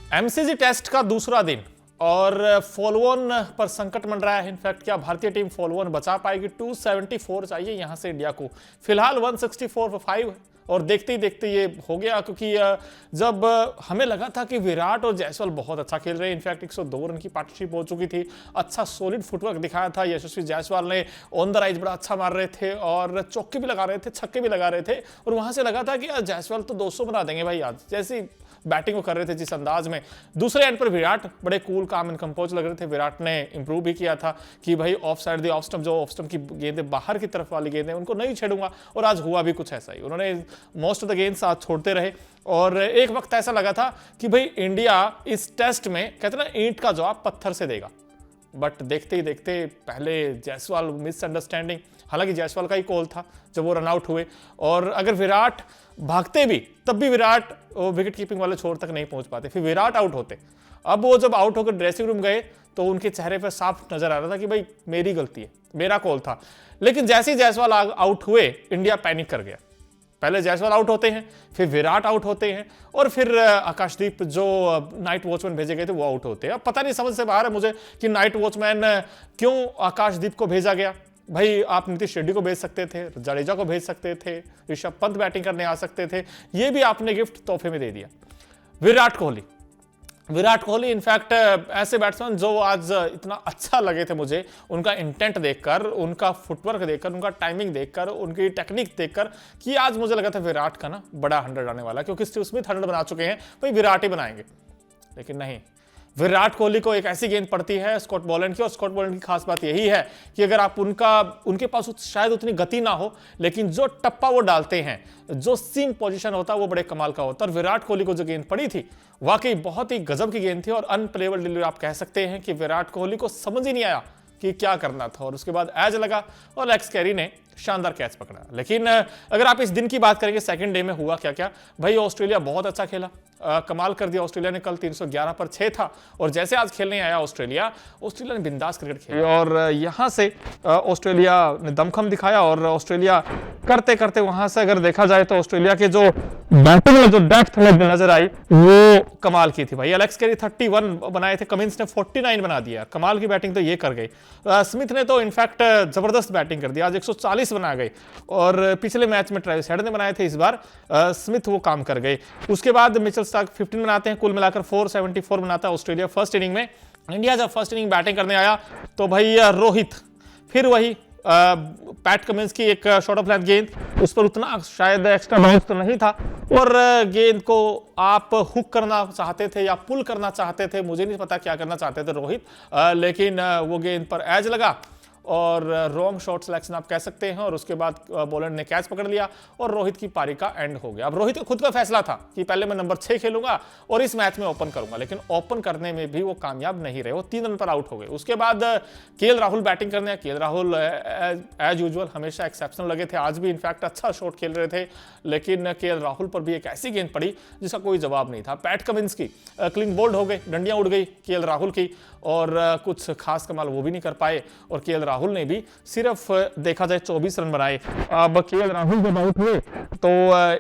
MCG test का दूसरा दिन और फॉलोअन पर संकट मंडरा है। इनफैक्ट क्या भारतीय टीम फॉलोअन बचा पाएगी? 274 चाहिए यहां से इंडिया को, फिलहाल 164 for 5 और देखते ही देखते ये हो गया, क्योंकि जब हमें लगा था कि विराट और जायसवाल बहुत अच्छा खेल रहे हैं, इनफैक्ट 102 रन की पार्टनरशिप हो चुकी थी, अच्छा सॉलिड फुटवर्क दिखाया था यशस्वी जायसवाल ने, ऑन द राइज बड़ा अच्छा मार रहे थे और चौके भी लगा रहे थे, छक्के भी लगा रहे थे, और वहां से लगा था कि जायसवाल तो 200 बना देंगे भाई आज, जैसी बैटिंग को कर रहे थे जिस अंदाज में। दूसरे एंड पर विराट बड़े कूल काम एंड कंपोज लग रहे थे। विराट ने इंप्रूव भी किया था कि भाई of side the off stump, जो ऑफ स्टंप की गेंदें बाहर की तरफ वाली गेंदें उनको नहीं छेड़ूंगा, और आज हुआ भी कुछ ऐसा ही। उन्होंने मोस्ट ऑफ द गेंद्स आज छोड़ते रहे और एक वक्त ऐसा लगा था कि भाई इंडिया इस टेस्ट में कहते ना ईंट का जवाब पत्थर से देगा, बट देखते ही देखते पहले जायसवाल मिसअंडरस्टैंडिंग, हालांकि जायसवाल का ही कॉल था जब वो रन आउट हुए, और अगर विराट भागते भी तब भी विराट विकेट कीपिंग वाले छोर तक नहीं पहुंच पाते, फिर विराट आउट होते। अब वो जब आउट होकर ड्रेसिंग रूम गए तो उनके चेहरे पर साफ नजर आ रहा था कि भाई मेरी गलती है, मेरा कॉल था। लेकिन जैसे ही जायसवाल आउट हुए इंडिया पैनिक कर गया। पहले जायसवाल आउट होते हैं, फिर विराट आउट होते हैं, और फिर आकाशदीप जो नाइट वॉचमैन भेजे गए थे वो आउट होते हैं। अब पता नहीं, समझ से बाहर है मुझे कि नाइट वॉचमैन क्यों आकाशदीप को भेजा गया। भाई आप नीतीश रेड्डी को भेज सकते थे, जडेजा को भेज सकते थे, ऋषभ पंत बैटिंग करने आ सकते थे, ये भी आपने गिफ्ट तोहफे में दे दिया। विराट कोहली इनफैक्ट ऐसे बैट्समैन जो आज इतना अच्छा लगे थे मुझे, उनका इंटेंट देखकर, उनका फुटवर्क देखकर, उनका टाइमिंग देखकर, उनकी टेक्निक देखकर, कि आज मुझे लगा था विराट का ना बड़ा 100 आने वाला, क्योंकि स्टीव स्मिथ 100 बना चुके हैं, भाई विराट ही बनाएंगे। लेकिन नहीं, विराट कोहली को एक ऐसी गेंद पड़ती है स्कॉट बोलैंड की, और स्कॉट बोलैंड की खास बात यही है कि अगर आप उनके पास शायद उतनी गति ना हो, लेकिन जो टप्पा वो डालते हैं, जो सीम पोजीशन होता है वो बड़े कमाल का होता है। और विराट कोहली को जो गेंद पड़ी थी वाकई बहुत ही गजब की गेंद थी, और अनप्लेबल डिलीवरी आप कह सकते हैं कि विराट कोहली को समझ ही नहीं आया कि क्या करना था, और उसके बाद एज लगा और एक्स कैरी ने शानदार कैच पकड़ा। लेकिन अगर आप इस दिन की बात करेंगे, सेकंड डे में हुआ क्या क्या, भाई ऑस्ट्रेलिया बहुत अच्छा खेला, कमाल कर दिया ऑस्ट्रेलिया ने। कल 311 पर 6 था, और जैसे आज खेलने आया ऑस्ट्रेलिया ने बिंदास क्रिकेट खेली, और यहां से ऑस्ट्रेलिया ने दमखम दिखाया, और ऑस्ट्रेलिया करते करते वहां से अगर देखा जाए तो ऑस्ट्रेलिया के जो बैटिंग में जो डेप्थ नजर आई वो कमाल की थी भाई। एलेक्स कैरी 31 बनाए थे, कमिंस ने 49 बना दिया, कमाल की बैटिंग तो ये कर गई। स्मिथ ने तो इनफैक्ट जबरदस्त बैटिंग कर दिया, आज 140 बना गए, और पिछले मैच में ट्रेविस हेड ने बनाए थे, इस बार स्मिथ वो काम कर गए। उसके बाद मिचेल स्टार्क 15 बनाते हैं, कुल मिलाकर 474 बनाता है ऑस्ट्रेलिया फर्स्ट इनिंग में। इंडिया जब फर्स्ट इनिंग बैटिंग करने आया तो भाई रोहित फिर वही पैट कमिंस की एक शॉर्ट ऑफ लेंथ गेंद, उस पर उतना शायद एक्स्ट्रा बाउंस तो नहीं था, और गेंद को आप हुक करना चाहते थे या पुल करना चाहते थे, मुझे नहीं पता क्या करना चाहते थे रोहित, लेकिन वो गेंद पर एज लगा और रॉन्ग शॉट सिलेक्शन आप कह सकते हैं, और उसके बाद बॉलर ने कैच पकड़ लिया और रोहित की पारी का एंड हो गया। अब रोहित का खुद का फैसला था कि पहले मैं नंबर 6 खेलूंगा और इस मैच में ओपन करूंगा, लेकिन ओपन करने में भी वो कामयाब नहीं रहे, वो 3 रन पर आउट हो गए। उसके बाद केएल राहुल बैटिंग करने, केएल राहुल एज यूजुअल हमेशा एक्सेप्शनल लगे थे, आज भी इनफैक्ट अच्छा शॉट खेल रहे थे, लेकिन केएल राहुल पर भी एक ऐसी गेंद पड़ी जिसका कोई जवाब नहीं था। पैट कमिंस की क्लीन बोल्ड हो गए, डंडियां उड़ गई केएल राहुल की, और कुछ खास कमाल वो भी नहीं कर पाए, और केएल राहुल ने भी सिर्फ देखा जाए 24 रन बनाए। अब केएल राहुल जब आउट हुए तो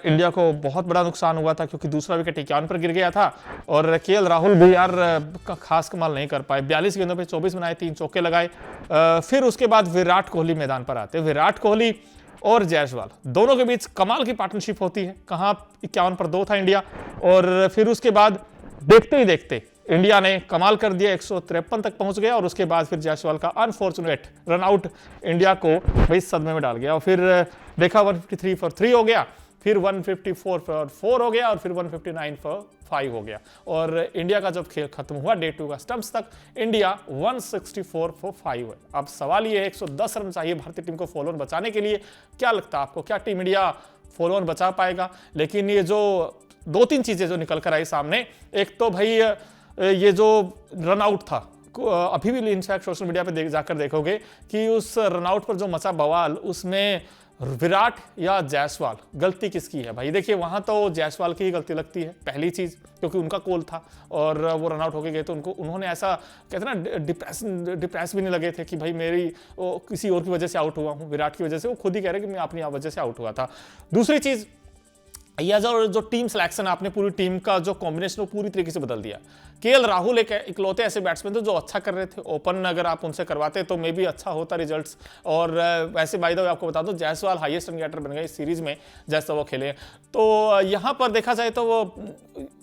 इंडिया को बहुत बड़ा नुकसान हुआ था, क्योंकि दूसरा विकेट 51 पर गिर गया था, और केएल राहुल भी यार खास कमाल नहीं कर पाए, 42 गेंदों पे 24 बनाए, 3 चौके लगाए। फिर उसके बाद विराट कोहली मैदान पर आते, विराट कोहली और जायसवाल दोनों के बीच कमाल की पार्टनरशिप होती है, कहां 51 पर 2 था इंडिया, और फिर उसके बाद देखते ही देखते इंडिया ने कमाल कर दिया, 153 तक पहुंच गया, और उसके बाद फिर जायसवाल का अनफॉर्चुनेट रन आउट इंडिया को भाई सदमे में डाल गया, और फिर देखा 153 for 3 हो गया, फिर 154 for 4 हो गया, और फिर 159 for 5 हो गया, और इंडिया का जब खेल खत्म हुआ डे 2 का स्टंप्स तक, इंडिया 164 for 5 है। अब सवाल ये है 110 रन चाहिए भारतीय टीम को फॉलोअन बचाने के लिए, क्या लगता है आपको, क्या टीम इंडिया फॉलोअन बचा पाएगा? लेकिन ये जो 2-3 चीजें जो निकल कर आई सामने, एक तो भाई ये जो रन आउट था, अभी भी इनफैक्ट सोशल मीडिया पे जाकर देखोगे कि उस रन आउट पर जो मचा बवाल, उसमें विराट या जायसवाल, गलती किसकी है भाई? देखिए वहां तो जायसवाल की ही गलती लगती है, पहली चीज, क्योंकि उनका कॉल था और वो रन आउट होके गए, तो उन्होंने ऐसा कहते हैं ना डिप्रेस भी नहीं लगे थे कि भाई मेरी किसी और की वजह से आउट हुआ हूं, विराट की वजह से, वो खुद ही कह रहे कि मैं अपनी वजह से आउट हुआ था। दूसरी चीज, यह जो टीम सिलेक्शन, आपने पूरी टीम का जो कॉम्बिनेशन वो पूरी तरीके से बदल दिया। केएल राहुल एक इकलौते ऐसे बैट्समैन थे जो अच्छा कर रहे थे, ओपन अगर आप उनसे करवाते तो मे भी अच्छा होता रिजल्ट्स। और वैसे बाय द वे आपको बता दो, जायसवाल हाईएस्ट रन गेटर बन गए इस सीरीज में जैसा वो खेले। तो यहाँ पर देखा जाए तो वो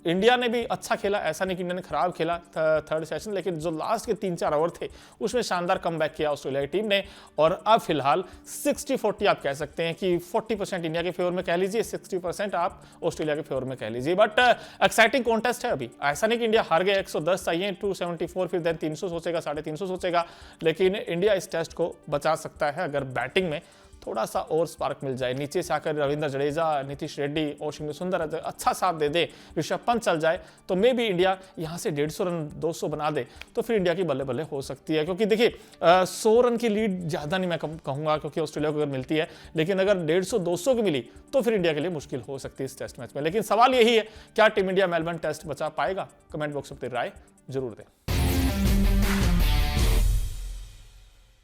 इंडिया ने भी अच्छा खेला, ऐसा नहीं कि इंडिया ने खराब खेला थर्ड सेशन, लेकिन जो लास्ट के 3-4 ओवर थे उसमें शानदार कमबैक किया ऑस्ट्रेलिया की टीम ने। और अब फिलहाल 60-40 आप कह सकते हैं कि 40% इंडिया के फेवर में कह लीजिए, 60% आप ऑस्ट्रेलिया के फेवर में कह लीजिए। बट एक्साइटिंग कॉन्टेस्ट है अभी, ऐसा नहीं कि इंडिया हार गया, 110 चाहिए, 274, फिर देन 300 सोचेगा, 350 सोचेगा, लेकिन इंडिया इस टेस्ट को बचा सकता है अगर बैटिंग में थोड़ा सा और स्पार्क मिल जाए। नीचे से आकर रविंद्र जडेजा, नीतीश रेड्डी, ओशिंग सुंदर अच्छा साथ दे दे, ऋषभ पंत चल जाए तो मे भी इंडिया यहाँ से 150 रन 200 बना दे तो फिर इंडिया की बल्ले बल्ले हो सकती है। क्योंकि देखिए 100 रन की लीड ज़्यादा नहीं मैं कहूँगा क्योंकि ऑस्ट्रेलिया को अगर मिलती है, लेकिन अगर 150-200 की मिली तो फिर इंडिया के लिए मुश्किल हो सकती है इस टेस्ट मैच में। लेकिन सवाल यही है, क्या टीम इंडिया मेलबर्न टेस्ट बचा पाएगा? कमेंट बॉक्स में अपनी राय जरूर दें।